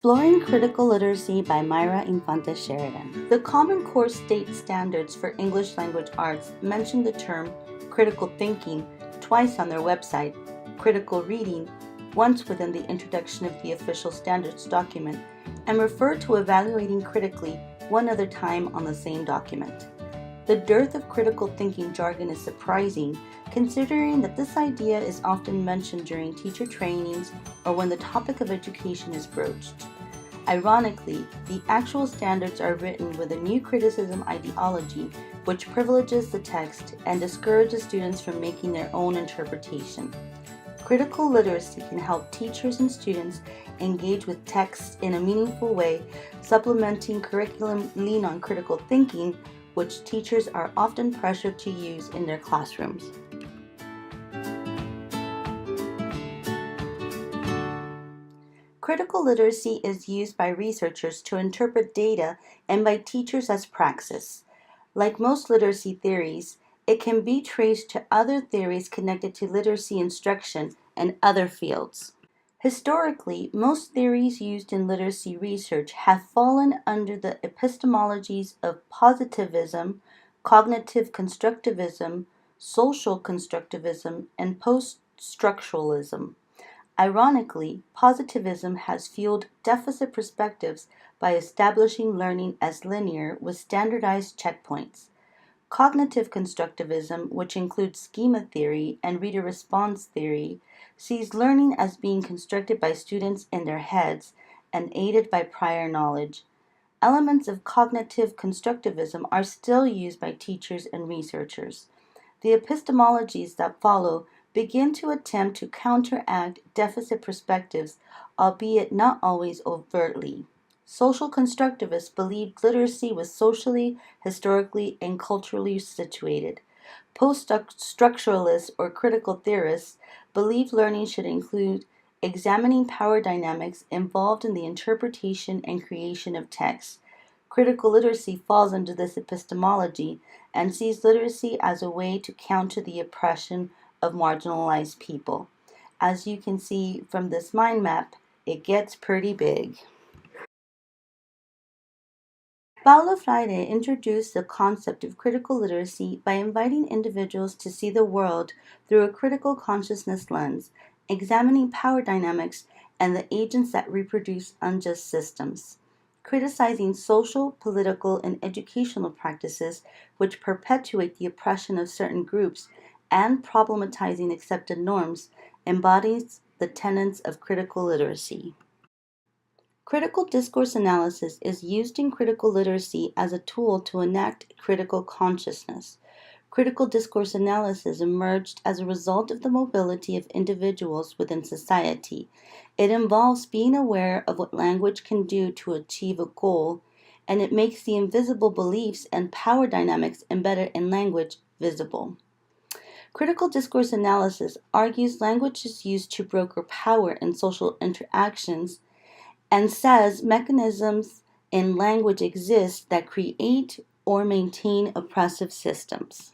Exploring Critical Literacy by Myra Infante Sheridan. The Common Core State Standards for English Language Arts mention the term critical thinking twice on their website, critical reading once within the introduction of the official standards document, and refer to evaluating critically one other time on the same document. The dearth of critical thinking jargon is surprising, considering that this idea is often mentioned during teacher trainings or when the topic of education is broached. Ironically, the actual standards are written with a new criticism ideology which privileges the text and discourages students from making their own interpretation. Critical literacy can help teachers and students engage with text in a meaningful way, supplementing curriculum lean on critical thinking, which teachers are often pressured to use in their classrooms. Critical literacy is used by researchers to interpret data and by teachers as praxis. Like most literacy theories, it can be traced to other theories connected to literacy instruction and other fields. Historically, most theories used in literacy research have fallen under the epistemologies of positivism, cognitive constructivism, social constructivism, and post-structuralism. Ironically, positivism has fueled deficit perspectives by establishing learning as linear with standardized checkpoints. Cognitive constructivism, which includes schema theory and reader response theory, sees learning as being constructed by students in their heads and aided by prior knowledge. Elements of cognitive constructivism are still used by teachers and researchers. The epistemologies that follow begin to attempt to counteract deficit perspectives, albeit not always overtly. Social constructivists believed literacy was socially, historically, and culturally situated. Post-structuralists or critical theorists believe learning should include examining power dynamics involved in the interpretation and creation of text. Critical literacy falls under this epistemology and sees literacy as a way to counter the oppression of marginalized people. As you can see from this mind map, it gets pretty big. Paulo Freire introduced the concept of critical literacy by inviting individuals to see the world through a critical consciousness lens, examining power dynamics and the agents that reproduce unjust systems, criticizing social, political, and educational practices which perpetuate the oppression of certain groups, and problematizing accepted norms, embodies the tenets of critical literacy. Critical discourse analysis is used in critical literacy as a tool to enact critical consciousness. Critical discourse analysis emerged as a result of the mobility of individuals within society. It involves being aware of what language can do to achieve a goal, and it makes the invisible beliefs and power dynamics embedded in language visible. Critical discourse analysis argues language is used to broker power in social interactions and says mechanisms in language exist that create or maintain oppressive systems.